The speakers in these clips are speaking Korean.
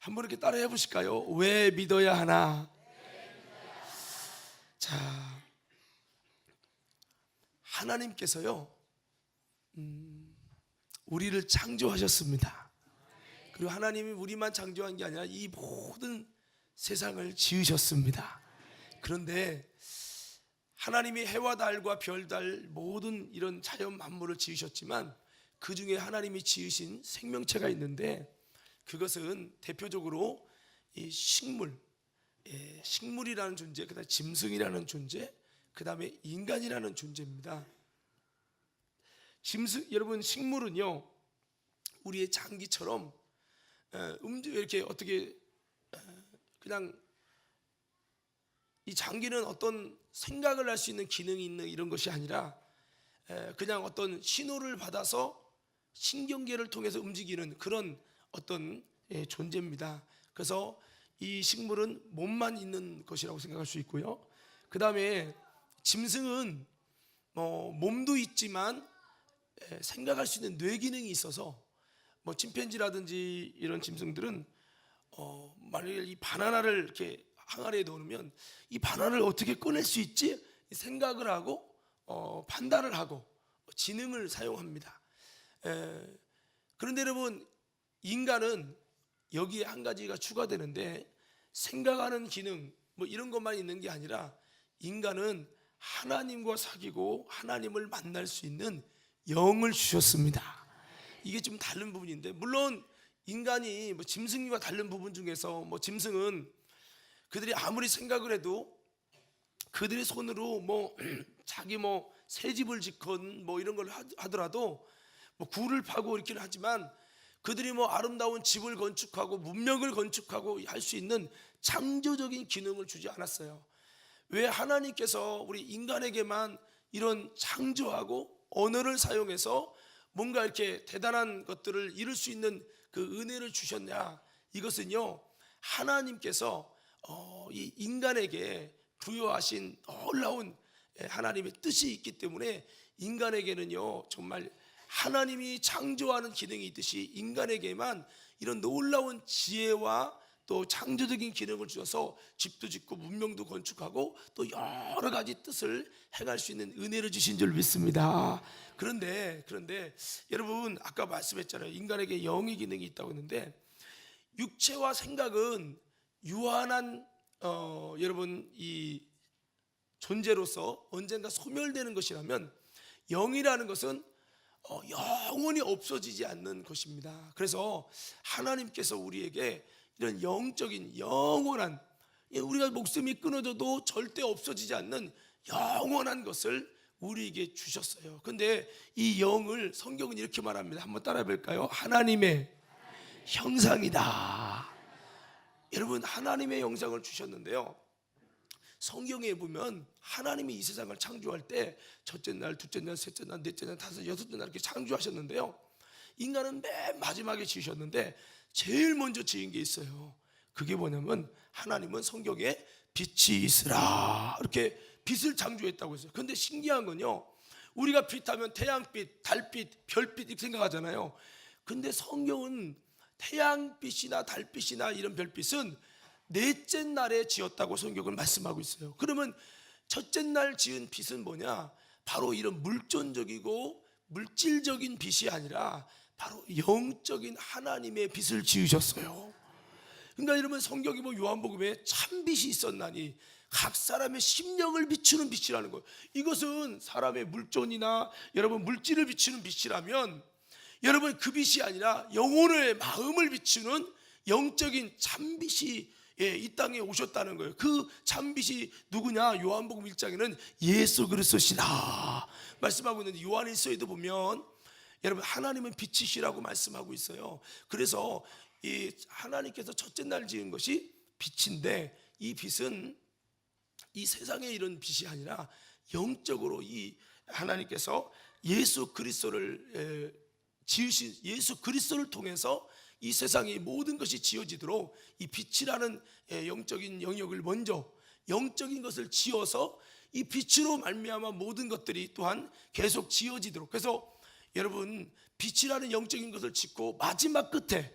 한번 이렇게 따라해 보실까요? 왜 믿어야 하나? 자, 하나님께서요 우리를 창조하셨습니다. 그리고 하나님이 우리만 창조한 게 아니라 이 모든 세상을 지으셨습니다. 그런데 하나님이 해와 달과 별달 모든 이런 자연 만물을 지으셨지만 그 중에 하나님이 지으신 생명체가 있는데 그것은 대표적으로 이 식물, 식물이라는 존재, 그다음에 짐승이라는 존재, 그다음에 인간이라는 존재입니다. 여러분 식물은요 우리의 장기처럼 이렇게 어떻게 그냥 이 장기는 어떤 생각을 할 수 있는 기능이 있는 이런 것이 아니라 그냥 어떤 신호를 받아서 신경계를 통해서 움직이는 그런 어떤 존재입니다. 그래서 이 식물은 몸만 있는 것이라고 생각할 수 있고요. 그 다음에 짐승은 몸도 있지만 생각할 수 있는 뇌 기능이 있어서 침팬지라든지 이런 짐승들은 만약에 이 바나나를 이렇게 항아리에 넣으면 이 바나나를 어떻게 꺼낼 수 있지? 생각을 하고 판단을 하고 지능을 사용합니다. 그런데 여러분 인간은 여기에 한 가지가 추가되는데 생각하는 기능 이런 것만 있는 게 아니라 인간은 하나님과 사귀고 하나님을 만날 수 있는 영을 주셨습니다. 이게 좀 다른 부분인데 물론 인간이 짐승과 다른 부분 중에서 짐승은 그들이 아무리 생각을 해도 그들의 손으로 자기 새 집을 짓건 이런 걸 하더라도 굴을 파고 이렇게는 하지만 그들이 아름다운 집을 건축하고 문명을 건축하고 할 수 있는 창조적인 기능을 주지 않았어요. 왜 하나님께서 우리 인간에게만 이런 창조하고 언어를 사용해서 뭔가 이렇게 대단한 것들을 이룰 수 있는 그 은혜를 주셨냐? 이것은요 하나님께서 이 인간에게 부여하신 놀라운 하나님의 뜻이 있기 때문에 인간에게는요 정말 하나님이 창조하는 기능이 있듯이 인간에게만 이런 놀라운 지혜와 또 창조적인 기능을 주셔서 집도 짓고 문명도 건축하고 또 여러 가지 뜻을 행할 수 있는 은혜를 주신 줄 믿습니다. 그런데 여러분 아까 말씀했잖아요. 인간에게 영의 기능이 있다고 했는데 육체와 생각은 유한한 여러분 이 존재로서 언젠가 소멸되는 것이라면 영이라는 것은 영원히 없어지지 않는 것입니다. 그래서 하나님께서 우리에게 이런 영적인 영원한 우리가 목숨이 끊어져도 절대 없어지지 않는 영원한 것을 우리에게 주셨어요. 근데 이 영을 성경은 이렇게 말합니다. 한번 따라해 볼까요? 하나님의 형상이다. 여러분 하나님의 형상을 주셨는데요 성경에 보면 하나님이 이 세상을 창조할 때 첫째 날, 둘째 날, 셋째 날, 넷째 날, 다섯, 여섯째 날 이렇게 창조하셨는데요 인간은 맨 마지막에 지으셨는데 제일 먼저 지은 게 있어요. 그게 뭐냐면 하나님은 성경에 빛이 있으라 이렇게 빛을 창조했다고 했어요. 그런데 신기한 건요 우리가 빛하면 태양빛, 달빛, 별빛 이렇게 생각하잖아요. 근데 성경은 태양빛이나 달빛이나 이런 별빛은 넷째 날에 지었다고 성경은 말씀하고 있어요. 그러면 첫째 날 지은 빛은 뭐냐? 바로 이런 물존적이고 물질적인 빛이 아니라 바로 영적인 하나님의 빛을 지으셨어요. 그러니까 여러분 성경이 요한복음에 참빛이 있었나니 각 사람의 심령을 비추는 빛이라는 거예요. 이것은 사람의 물존이나 여러분 물질을 비추는 빛이라면 여러분 그 빛이 아니라 영혼의 마음을 비추는 영적인 참빛이 이 땅에 오셨다는 거예요. 그 참빛이 누구냐? 요한복음 1장에는 예수 그리스도시라 말씀하고 있는데 요한일서에도 보면 여러분 하나님은 빛이시라고 말씀하고 있어요. 그래서 이 하나님께서 첫째 날 지은 것이 빛인데 이 빛은 이 세상의 이런 빛이 아니라 영적으로 이 하나님께서 예수 그리스도를 지으신 예수 그리스도를 통해서 이 세상의 모든 것이 지어지도록 이 빛이라는 영적인 영역을 먼저 영적인 것을 지어서 이 빛으로 말미암아 모든 것들이 또한 계속 지어지도록. 그래서 여러분 빛이라는 영적인 것을 짓고 마지막 끝에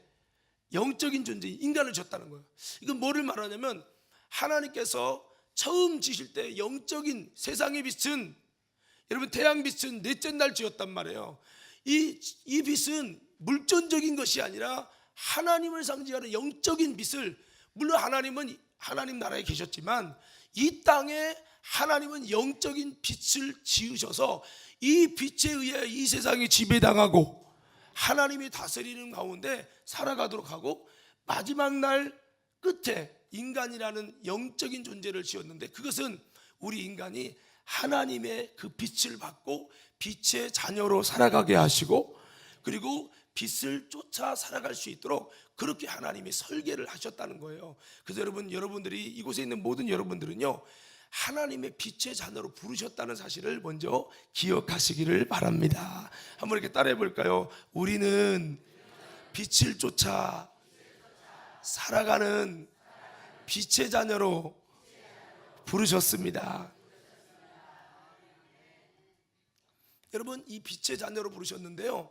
영적인 존재 인간을 줬다는 거예요. 이건 뭐를 말하냐면 하나님께서 처음 지실 때 영적인 세상의 빛은 여러분 태양빛은 넷째 날 지었단 말이에요. 이 빛은 물존적인 것이 아니라 하나님을 상징하는 영적인 빛을, 물론 하나님은 하나님 나라에 계셨지만 이 땅에 하나님은 영적인 빛을 지으셔서 이 빛에 의해 이 세상이 지배당하고 하나님이 다스리는 가운데 살아가도록 하고 마지막 날 끝에 인간이라는 영적인 존재를 지었는데, 그것은 우리 인간이 하나님의 그 빛을 받고 빛의 자녀로 살아가게 하시고 그리고 빛을 쫓아 살아갈 수 있도록 그렇게 하나님이 설계를 하셨다는 거예요. 그래서 여러분들이 이곳에 있는 모든 여러분들은요, 하나님의 빛의 자녀로 부르셨다는 사실을 먼저 기억하시기를 바랍니다. 한번 이렇게 따라해 볼까요? 우리는 빛을 쫓아 살아가는 빛의 자녀로 부르셨습니다. 여러분, 이 빛의 자녀로 부르셨는데요,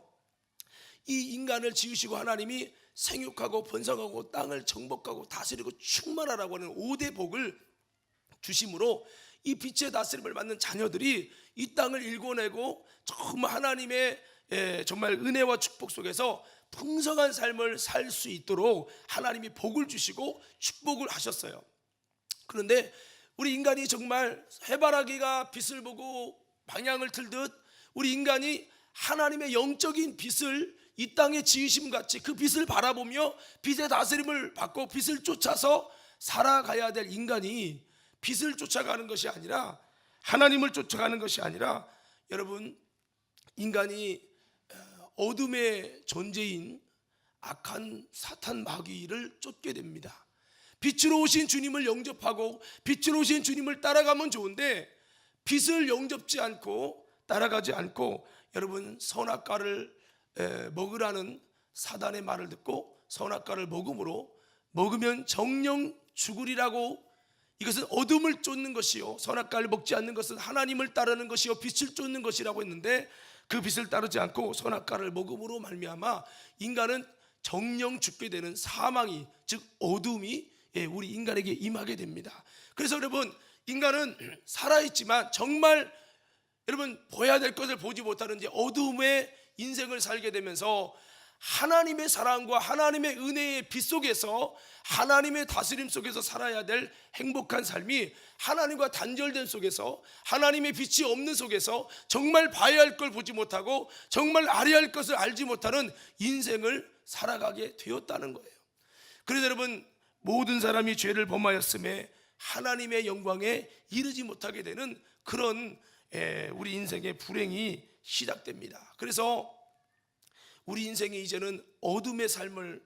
이 인간을 지으시고 하나님이 생육하고 번성하고 땅을 정복하고 다스리고 충만하라고 하는 5대 복을 주심으로 이 빛의 다스림을 받는 자녀들이 이 땅을 일궈내고 정말 하나님의 정말 은혜와 축복 속에서 풍성한 삶을 살 수 있도록 하나님이 복을 주시고 축복을 하셨어요. 그런데 우리 인간이 정말 해바라기가 빛을 보고 방향을 틀듯 우리 인간이 하나님의 영적인 빛을 이 땅에 지으심 같이 그 빛을 바라보며 빛의 다스림을 받고 빛을 쫓아서 살아가야 될 인간이 빛을 쫓아가는 것이 아니라 하나님을 쫓아가는 것이 아니라 여러분, 인간이 어둠의 존재인 악한 사탄 마귀를 쫓게 됩니다. 빛으로 오신 주님을 영접하고 빛으로 오신 주님을 따라가면 좋은데 빛을 영접지 않고 따라가지 않고 여러분, 선악과를 먹으라는 사단의 말을 듣고 선악과를 먹으면 정령 죽으리라고, 이것은 어둠을 쫓는 것이요 선악과를 먹지 않는 것은 하나님을 따르는 것이요 빛을 쫓는 것이라고 했는데, 그 빛을 따르지 않고 선악과를 먹음으로 말미암아 인간은 정령 죽게 되는 사망이, 즉 어둠이 우리 인간에게 임하게 됩니다. 그래서 여러분, 인간은 살아있지만 정말 여러분 보여야 될 것을 보지 못하는 이제 어둠의 인생을 살게 되면서 하나님의 사랑과 하나님의 은혜의 빛 속에서 하나님의 다스림 속에서 살아야 될 행복한 삶이 하나님과 단절된 속에서 하나님의 빛이 없는 속에서 정말 봐야 할 걸 보지 못하고 정말 알아야 할 것을 알지 못하는 인생을 살아가게 되었다는 거예요. 그래서 여러분, 모든 사람이 죄를 범하였음에 하나님의 영광에 이르지 못하게 되는 그런 우리 인생의 불행이 시작됩니다. 그래서 우리 인생이 이제는 어둠의 삶을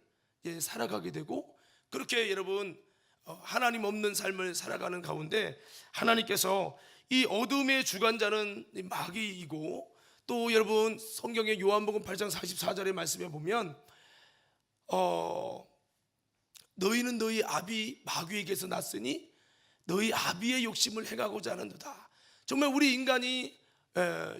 살아가게 되고, 그렇게 여러분 하나님 없는 삶을 살아가는 가운데 하나님께서 이 어둠의 주관자는 마귀이고, 또 여러분 성경의 요한복음 8장 44절의 말씀에 보면 너희는 너희 아비 마귀에게서 났으니 너희 아비의 욕심을 행하고자 하는도다. 정말 우리 인간이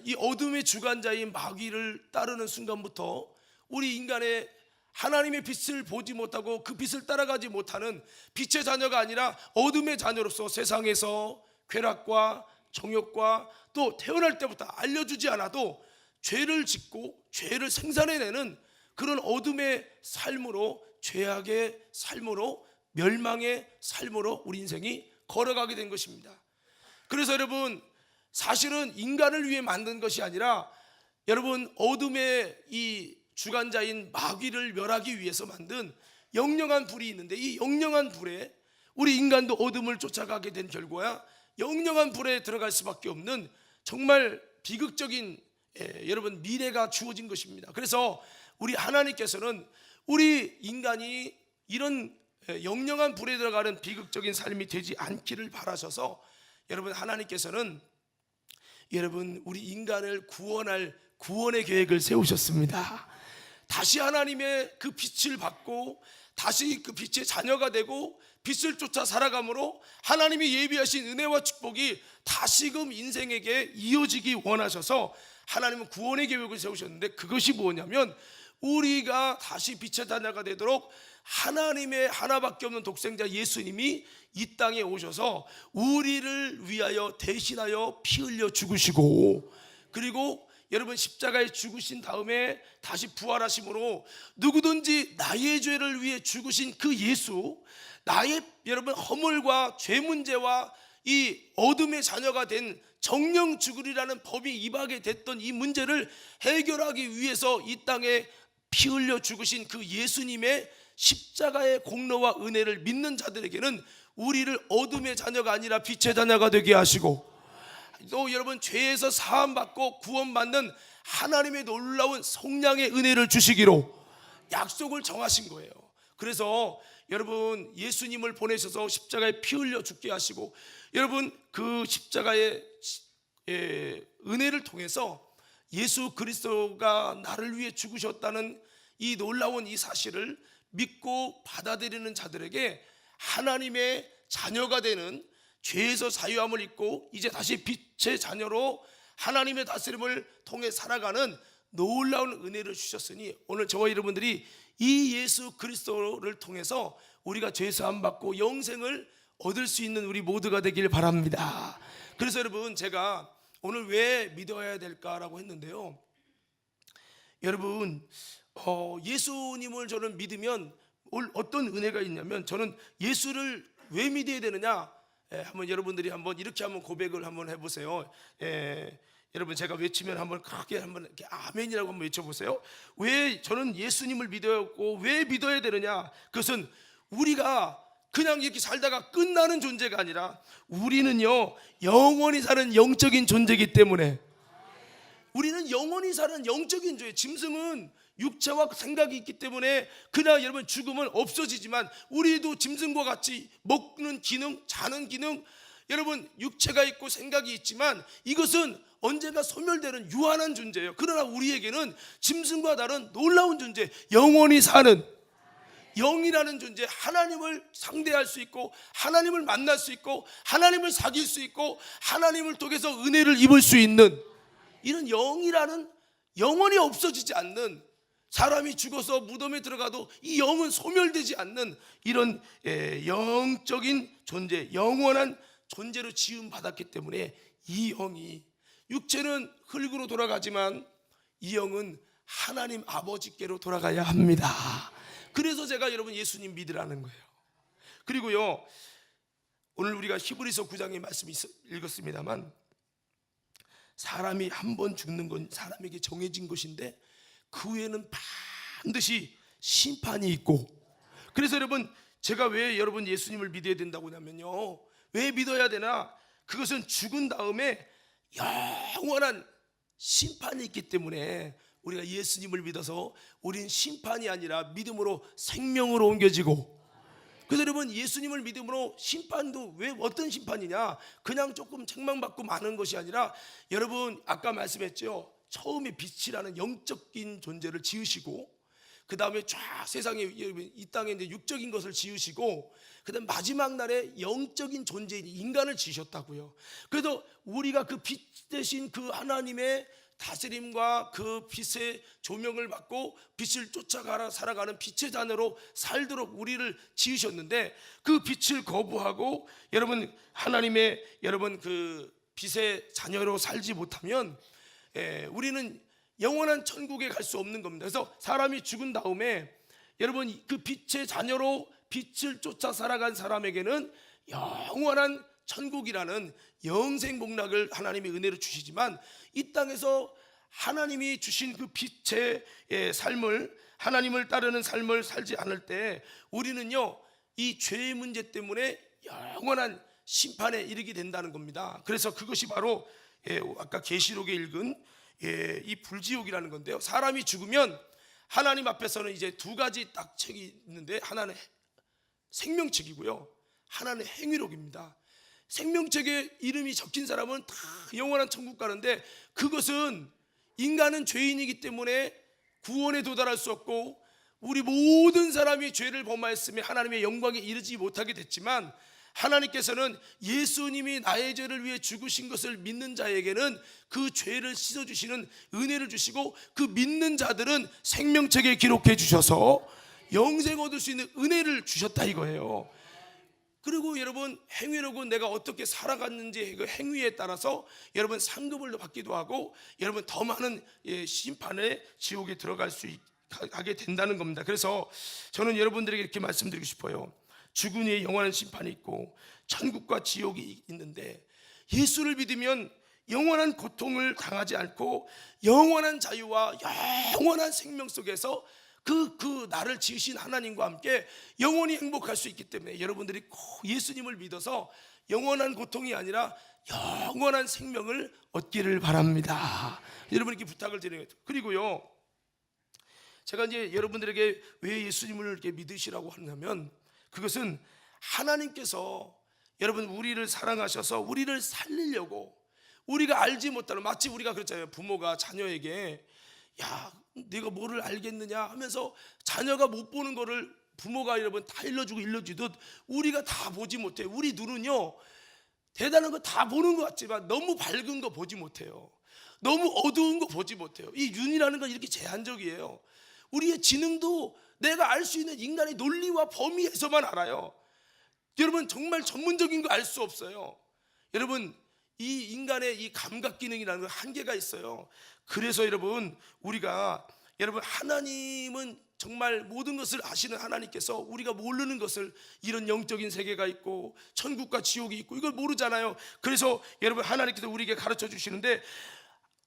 이 어둠의 주관자인 마귀를 따르는 순간부터 우리 인간의 하나님의 빛을 보지 못하고 그 빛을 따라가지 못하는 빛의 자녀가 아니라 어둠의 자녀로서 세상에서 쾌락과 정욕과 또 태어날 때부터 알려주지 않아도 죄를 짓고 죄를 생산해내는 그런 어둠의 삶으로, 죄악의 삶으로, 멸망의 삶으로 우리 인생이 걸어가게 된 것입니다. 그래서 여러분, 사실은 인간을 위해 만든 것이 아니라 여러분 어둠의 이 주관자인 마귀를 멸하기 위해서 만든 영영한 불이 있는데, 이 영영한 불에 우리 인간도 어둠을 쫓아가게 된 결과야 영영한 불에 들어갈 수밖에 없는 정말 비극적인 여러분 미래가 주어진 것입니다. 그래서 우리 하나님께서는 우리 인간이 이런 영영한 불에 들어가는 비극적인 삶이 되지 않기를 바라셔서 여러분 하나님께서는 여러분 우리 인간을 구원할 구원의 계획을 세우셨습니다. 다시 하나님의 그 빛을 받고 다시 그 빛의 자녀가 되고 빛을 쫓아 살아감으로 하나님이 예비하신 은혜와 축복이 다시금 인생에게 이어지기 원하셔서 하나님은 구원의 계획을 세우셨는데, 그것이 뭐냐면 우리가 다시 빛의 자녀가 되도록 하나님의 하나밖에 없는 독생자 예수님이 이 땅에 오셔서 우리를 위하여 대신하여 피 흘려 죽으시고, 그리고 여러분 십자가에 죽으신 다음에 다시 부활하심으로 누구든지 나의 죄를 위해 죽으신 그 예수, 나의 여러분 허물과 죄 문제와 이 어둠의 자녀가 된 정령 죽으리라는 법이 임하게 됐던 이 문제를 해결하기 위해서 이 땅에 피 흘려 죽으신 그 예수님의 십자가의 공로와 은혜를 믿는 자들에게는 우리를 어둠의 자녀가 아니라 빛의 자녀가 되게 하시고, 또 여러분 죄에서 사함받고 구원받는 하나님의 놀라운 성량의 은혜를 주시기로 약속을 정하신 거예요. 그래서 여러분 예수님을 보내셔서 십자가에 피 흘려 죽게 하시고, 여러분 그 십자가의 은혜를 통해서 예수 그리스도가 나를 위해 죽으셨다는 이 놀라운 이 사실을 믿고 받아들이는 자들에게 하나님의 자녀가 되는 죄에서 자유함을 입고 이제 다시 빛의 자녀로 하나님의 다스림을 통해 살아가는 놀라운 은혜를 주셨으니, 오늘 저와 여러분들이 이 예수 그리스도를 통해서 우리가 죄 사함 받고 영생을 얻을 수 있는 우리 모두가 되길 바랍니다. 그래서 여러분 제가 오늘 왜 믿어야 될까라고 했는데요, 여러분 예수님을 저는 믿으면 어떤 은혜가 있냐면, 저는 예수를 왜 믿어야 되느냐, 한번 여러분들이 한번 이렇게 한번 고백을 한번 해보세요. 여러분 제가 외치면 한번 크게 한번 이렇게 아멘이라고 한번 외쳐보세요. 왜 저는 예수님을 믿었고 왜 믿어야 되느냐, 그것은 우리가 그냥 이렇게 살다가 끝나는 존재가 아니라 우리는요 영원히 사는 영적인 존재이기 때문에, 우리는 영원히 사는 영적인 존재. 짐승은 육체와 생각이 있기 때문에 그냥 여러분 죽으면 없어지지만, 우리도 짐승과 같이 먹는 기능, 자는 기능, 여러분 육체가 있고 생각이 있지만 이것은 언젠가 소멸되는 유한한 존재예요. 그러나 우리에게는 짐승과 다른 놀라운 존재, 영원히 사는 영이라는 존재, 하나님을 상대할 수 있고 하나님을 만날 수 있고 하나님을 사귈 수 있고 하나님을 통해서 은혜를 입을 수 있는 이런 영이라는, 영원히 없어지지 않는, 사람이 죽어서 무덤에 들어가도 이 영은 소멸되지 않는 이런 영적인 존재, 영원한 존재로 지음받았기 때문에 이 영이, 육체는 흙으로 돌아가지만 이 영은 하나님 아버지께로 돌아가야 합니다. 그래서 제가 여러분 예수님 믿으라는 거예요. 그리고요 오늘 우리가 히브리서 9장의 말씀이 읽었습니다만, 사람이 한 번 죽는 건 사람에게 정해진 것인데 그 후에는 반드시 심판이 있고, 그래서 여러분 제가 왜 여러분 예수님을 믿어야 된다고 하냐면요, 왜 믿어야 되나, 그것은 죽은 다음에 영원한 심판이 있기 때문에 우리가 예수님을 믿어서 우린 심판이 아니라 믿음으로 생명으로 옮겨지고, 그래서 여러분 예수님을 믿음으로 심판도 왜 어떤 심판이냐, 그냥 조금 책망받고 마는 것이 아니라, 여러분 아까 말씀했죠, 처음에 빛이라는 영적인 존재를 지으시고 그 다음에 쫙 세상에 이 땅에 이제 육적인 것을 지으시고 그 다음 마지막 날에 영적인 존재인 인간을 지으셨다고요. 그래서 우리가 그 빛 대신 그 하나님의 다스림과 그 빛의 조명을 받고 빛을 쫓아가 살아가는 빛의 자녀로 살도록 우리를 지으셨는데, 그 빛을 거부하고 여러분 하나님의 여러분 그 빛의 자녀로 살지 못하면 우리는 영원한 천국에 갈 수 없는 겁니다. 그래서 사람이 죽은 다음에 여러분 그 빛의 자녀로 빛을 쫓아 살아간 사람에게는 영원한 천국이라는 영생 복락을 하나님이 은혜로 주시지만, 이 땅에서 하나님이 주신 그 빛의 삶을, 하나님을 따르는 삶을 살지 않을 때 우리는요 이 죄의 문제 때문에 영원한 심판에 이르게 된다는 겁니다. 그래서 그것이 바로 아까 계시록에 읽은 이 불지옥이라는 건데요, 사람이 죽으면 하나님 앞에서는 이제 두 가지 딱 책이 있는데, 하나는 생명책이고요, 하나는 행위록입니다. 생명책에 이름이 적힌 사람은 다 영원한 천국 가는데, 그것은 인간은 죄인이기 때문에 구원에 도달할 수 없고 우리 모든 사람이 죄를 범하였으며 하나님의 영광에 이르지 못하게 됐지만, 하나님께서는 예수님이 나의 죄를 위해 죽으신 것을 믿는 자에게는 그 죄를 씻어주시는 은혜를 주시고, 그 믿는 자들은 생명책에 기록해 주셔서 영생 얻을 수 있는 은혜를 주셨다 이거예요. 그리고 여러분, 행위로고 내가 어떻게 살아갔는지 그 행위에 따라서 여러분 상급을 받기도 하고, 여러분 더 많은 심판의 지옥에 들어갈 수 가게 된다는 겁니다. 그래서 저는 여러분들에게 이렇게 말씀드리고 싶어요. 죽은 이의 영원한 심판이 있고 천국과 지옥이 있는데, 예수를 믿으면 영원한 고통을 당하지 않고 영원한 자유와 영원한 생명 속에서 그 나를 지으신 하나님과 함께 영원히 행복할 수 있기 때문에, 여러분들이 꼭 예수님을 믿어서 영원한 고통이 아니라 영원한 생명을 얻기를 바랍니다. 여러분에게 부탁을 드려요. 그리고요, 제가 이제 여러분들에게 왜 예수님을 이렇게 믿으시라고 하냐면, 그것은 하나님께서 여러분 우리를 사랑하셔서 우리를 살리려고, 우리가 알지 못하는, 마치 우리가 그렇잖아요. 부모가 자녀에게 야 네가 뭐를 알겠느냐 하면서 자녀가 못 보는 거를 부모가 여러분 다 일러주듯 우리가 다 보지 못해요. 우리 눈은요 대단한 거 다 보는 것 같지만 너무 밝은 거 보지 못해요. 너무 어두운 거 보지 못해요. 이 눈이라는 건 이렇게 제한적이에요. 우리의 지능도 내가 알 수 있는 인간의 논리와 범위에서만 알아요. 여러분 정말 전문적인 거 알 수 없어요. 여러분 이 인간의 이 감각 기능이라는 건 한계가 있어요. 그래서 여러분 우리가, 여러분 하나님은 정말 모든 것을 아시는 하나님께서 우리가 모르는 것을, 이런 영적인 세계가 있고 천국과 지옥이 있고 이걸 모르잖아요. 그래서 여러분 하나님께서 우리에게 가르쳐 주시는데,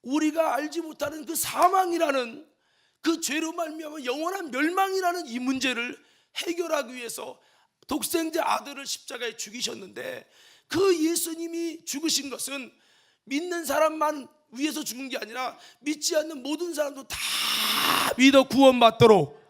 우리가 알지 못하는 그 사망이라는 그 죄로 말미암아 영원한 멸망이라는 이 문제를 해결하기 위해서 독생자 아들을 십자가에 죽이셨는데, 그 예수님이 죽으신 것은 믿는 사람만 위해서 죽은 게 아니라 믿지 않는 모든 사람도 다 믿어 구원받도록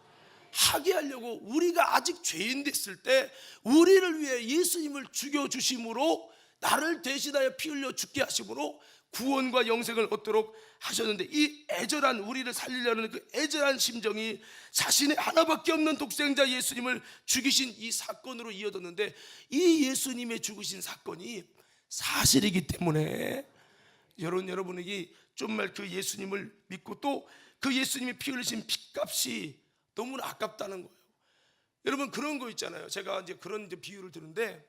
하게 하려고, 우리가 아직 죄인 됐을 때 우리를 위해 예수님을 죽여주심으로, 나를 대신하여 피 흘려 죽게 하심으로 구원과 영생을 얻도록 하셨는데, 이 애절한, 우리를 살리려는 그 애절한 심정이 자신의 하나밖에 없는 독생자 예수님을 죽이신 이 사건으로 이어졌는데, 이 예수님의 죽으신 사건이 사실이기 때문에 여러분에게 정말 그 예수님을 믿고 또 그 예수님이 피 흘리신 피값이 너무나 아깝다는 거예요. 여러분 그런 거 있잖아요. 제가 이제 그런 비유를 드는데,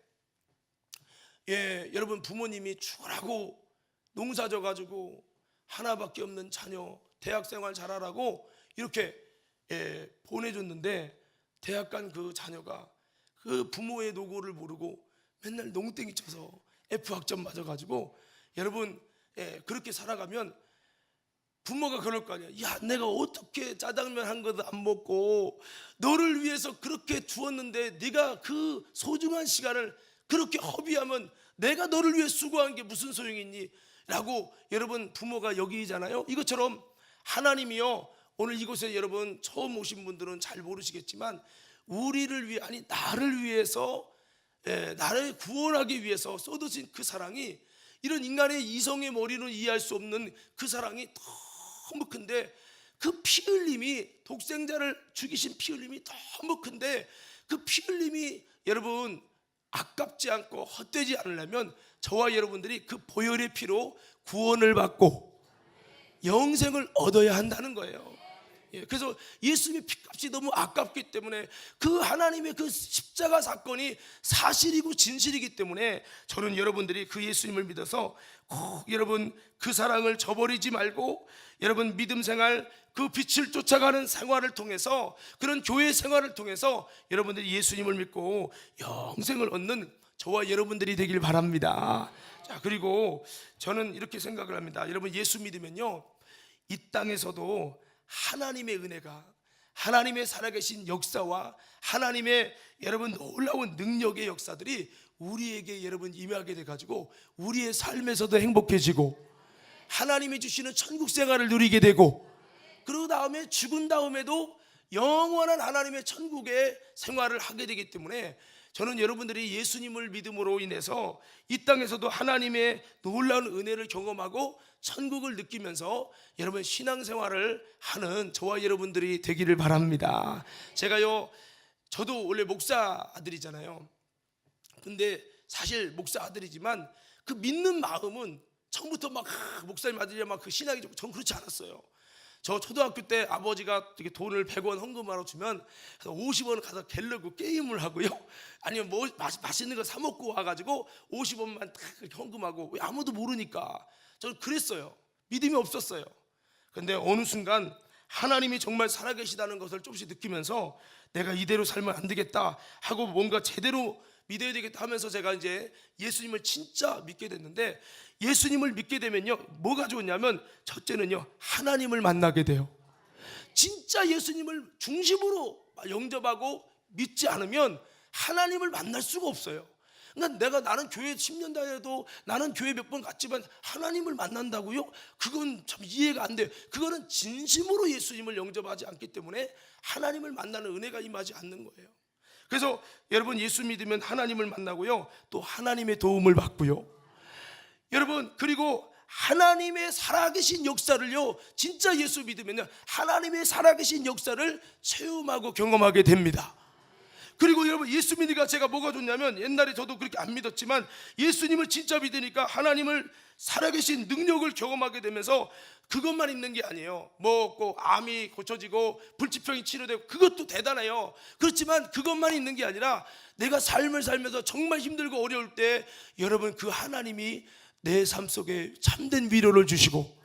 여러분 부모님이 죽으라고 농사 져가지고 하나밖에 없는 자녀 대학생활 잘하라고 이렇게 보내줬는데, 대학 간 그 자녀가 그 부모의 노고를 모르고 맨날 농땡이 쳐서 F학점 맞아가지고, 여러분 그렇게 살아가면 부모가 그럴 거 아니야. 야 내가 어떻게 짜장면 한 것도 안 먹고 너를 위해서 그렇게 두었는데 네가 그 소중한 시간을 그렇게 허비하면 내가 너를 위해 수고한 게 무슨 소용이 있니? 라고 여러분 부모가 여기잖아요. 이것처럼 하나님이요, 오늘 이곳에 여러분 처음 오신 분들은 잘 모르시겠지만, 우리를 위해, 아니 나를 위해서, 나를 구원하기 위해서 쏟으신 그 사랑이, 이런 인간의 이성의 머리는 이해할 수 없는 그 사랑이 너무 큰데, 그 피 흘림이, 독생자를 죽이신 피 흘림이 너무 큰데, 그 피 흘림이 여러분 아깝지 않고 헛되지 않으려면 저와 여러분들이 그 보혈의 피로 구원을 받고 영생을 얻어야 한다는 거예요. 그래서 예수님의 피값이 너무 아깝기 때문에, 그 하나님의 그 십자가 사건이 사실이고 진실이기 때문에, 저는 여러분들이 그 예수님을 믿어서 꼭 여러분 그 사랑을 저버리지 말고, 여러분 믿음 생활, 그 빛을 쫓아가는 생활을 통해서, 그런 교회 생활을 통해서 여러분들이 예수님을 믿고 영생을 얻는 저와 여러분들이 되길 바랍니다. 자, 그리고 저는 이렇게 생각을 합니다. 여러분 예수 믿으면요, 이 땅에서도 하나님의 은혜가, 하나님의 살아계신 역사와 하나님의 여러분 놀라운 능력의 역사들이 우리에게 여러분 임하게 돼가지고 우리의 삶에서도 행복해지고 하나님이 주시는 천국 생활을 누리게 되고, 그리고 다음에 죽은 다음에도 영원한 하나님의 천국의 생활을 하게 되기 때문에, 저는 여러분들이 예수님을 믿음으로 인해서 이 땅에서도 하나님의 놀라운 은혜를 경험하고 천국을 느끼면서 여러분 신앙생활을 하는 저와 여러분들이 되기를 바랍니다. 제가요, 저도 원래 목사 아들이잖아요. 근데 사실 목사 아들이지만 그 믿는 마음은 처음부터 막 목사님 아들이야 막 그 신앙이 좀 전 그렇지 않았어요. 저 초등학교 때 아버지가 이렇게 돈을 100원 헌금하러 주면 50원 가서 갤러고 게임을 하고요. 아니면 뭐 맛있는 거 사 먹고 와가지고 50원만 딱 헌금하고, 왜 아무도 모르니까 저는 그랬어요. 믿음이 없었어요. 근데 어느 순간 하나님이 정말 살아계시다는 것을 조금씩 느끼면서 내가 이대로 살면 안 되겠다 하고 뭔가 제대로 믿어야 되겠다 하면서 제가 이제 예수님을 진짜 믿게 됐는데, 예수님을 믿게 되면요 뭐가 좋냐면 첫째는요 하나님을 만나게 돼요. 진짜 예수님을 중심으로 영접하고 믿지 않으면 하나님을 만날 수가 없어요. 그러니까 나는 교회 10년 다녀도 나는 교회 몇 번 갔지만 하나님을 만난다고요? 그건 참 이해가 안 돼요. 그거는 진심으로 예수님을 영접하지 않기 때문에 하나님을 만나는 은혜가 임하지 않는 거예요. 그래서 여러분 예수 믿으면 하나님을 만나고요, 또 하나님의 도움을 받고요. 여러분 그리고 하나님의 살아계신 역사를요, 진짜 예수 믿으면요 하나님의 살아계신 역사를 체험하고 경험하게 됩니다. 그리고 여러분 예수 믿으니까 제가 뭐가 좋냐면, 옛날에 저도 그렇게 안 믿었지만 예수님을 진짜 믿으니까 하나님을 살아계신 능력을 경험하게 되면서 그것만 있는 게 아니에요. 뭐 암이 고쳐지고 불치병이 치료되고 그것도 대단해요. 그렇지만 그것만 있는 게 아니라 내가 삶을 살면서 정말 힘들고 어려울 때 여러분 그 하나님이 내 삶 속에 참된 위로를 주시고,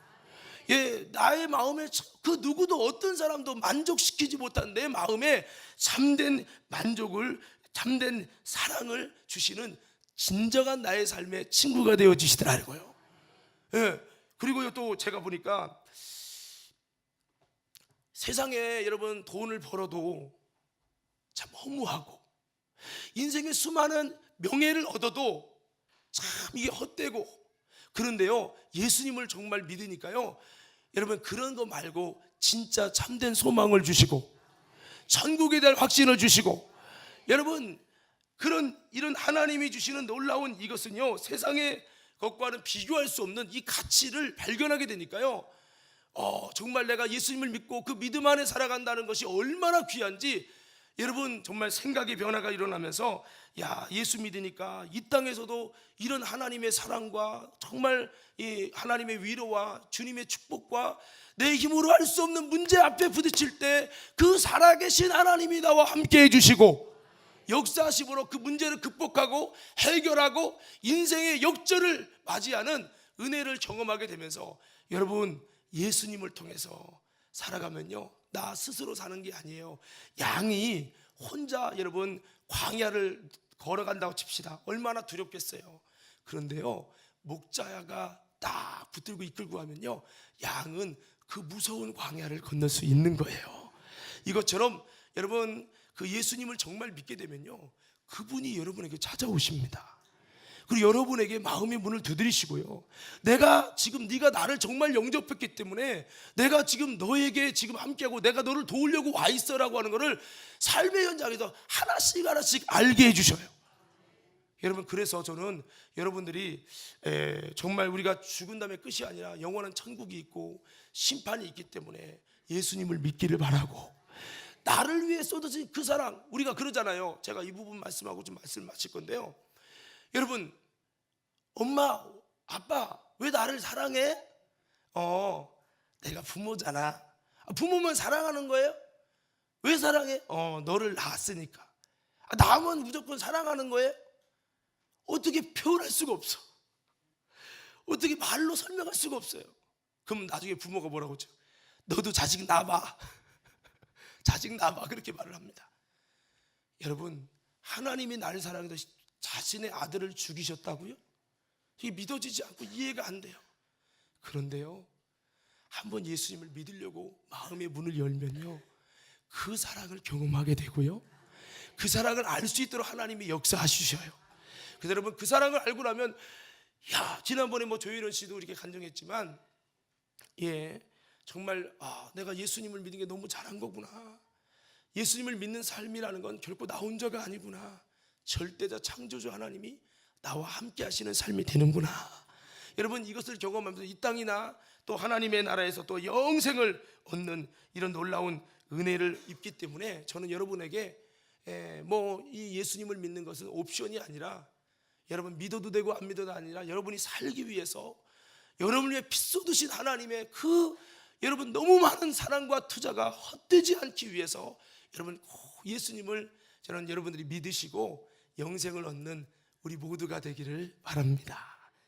나의 마음에 그 누구도 어떤 사람도 만족시키지 못한 내 마음에 참된 만족을, 참된 사랑을 주시는 진정한 나의 삶의 친구가 되어 주시더라는 거예요. 그리고 또 제가 보니까 세상에 여러분 돈을 벌어도 참 허무하고, 인생의 수많은 명예를 얻어도 참 이게 헛되고 그런데요 예수님을 정말 믿으니까요 여러분 그런 거 말고 진짜 참된 소망을 주시고 천국에 대한 확신을 주시고, 여러분 이런 하나님이 주시는 놀라운 이것은요 세상의 것과는 비교할 수 없는 이 가치를 발견하게 되니까요 정말 내가 예수님을 믿고 그 믿음 안에 살아간다는 것이 얼마나 귀한지 여러분 정말 생각의 변화가 일어나면서, 예수 믿으니까 이 땅에서도 이런 하나님의 사랑과 정말 이 하나님의 위로와 주님의 축복과 내 힘으로 할 수 없는 문제 앞에 부딪힐 때 그 살아계신 하나님이 나와 함께 해주시고 역사하심으로 그 문제를 극복하고 해결하고 인생의 역전을 맞이하는 은혜를 경험하게 되면서, 여러분 예수님을 통해서 살아가면요 나 스스로 사는 게 아니에요. 양이 혼자 여러분 광야를 걸어간다고 칩시다. 얼마나 두렵겠어요. 그런데요 목자가 딱 붙들고 이끌고 가면요 양은 그 무서운 광야를 건널 수 있는 거예요. 이것처럼 여러분 그 예수님을 정말 믿게 되면요 그분이 여러분에게 찾아오십니다. 그리고 여러분에게 마음의 문을 두드리시고요, 내가 지금 네가 나를 정말 영접했기 때문에 내가 지금 너에게 지금 함께하고 내가 너를 도우려고 와 있어라고 하는 것을 삶의 현장에서 하나씩 하나씩 알게 해주셔요. 여러분 그래서 저는 여러분들이 정말 우리가 죽은 다음에 끝이 아니라 영원한 천국이 있고 심판이 있기 때문에 예수님을 믿기를 바라고, 나를 위해 쏟아진 그 사랑, 우리가 그러잖아요. 제가 이 부분 말씀하고 좀 말씀 마칠 건데요, 여러분 엄마 아빠 왜 나를 사랑해? 내가 부모잖아. 부모만 사랑하는 거예요? 왜 사랑해? 너를 낳았으니까. 나만 무조건 사랑하는 거예요? 어떻게 표현할 수가 없어. 어떻게 말로 설명할 수가 없어요. 그럼 나중에 부모가 뭐라고 하죠? 너도 자식 낳아봐. 자식 낳아봐. 그렇게 말을 합니다. 여러분 하나님이 나를 사랑해서 자신의 아들을 죽이셨다고요? 이게 믿어지지 않고 이해가 안 돼요. 그런데요 한번 예수님을 믿으려고 마음의 문을 열면요 그 사랑을 경험하게 되고요 그 사랑을 알 수 있도록 하나님이 역사하시셔요. 그래서 여러분 그 사랑을 알고 나면, 지난번에 조혜련 씨도 이렇게 간증했지만 정말 내가 예수님을 믿는 게 너무 잘한 거구나. 예수님을 믿는 삶이라는 건 결코 나 혼자가 아니구나. 절대자 창조주 하나님이 나와 함께 하시는 삶이 되는구나. 여러분 이것을 경험하면서 이 땅이나 또 하나님의 나라에서 또 영생을 얻는 이런 놀라운 은혜를 입기 때문에 저는 여러분에게 이 예수님을 믿는 것은 옵션이 아니라 여러분 믿어도 되고 안 믿어도 아니라 여러분이 살기 위해서 여러분을 위해 피 쏟으신 하나님의 그 여러분 너무 많은 사랑과 투자가 헛되지 않기 위해서 여러분 꼭 예수님을 저는 여러분들이 믿으시고 영생을 얻는 우리 모두가 되기를 바랍니다.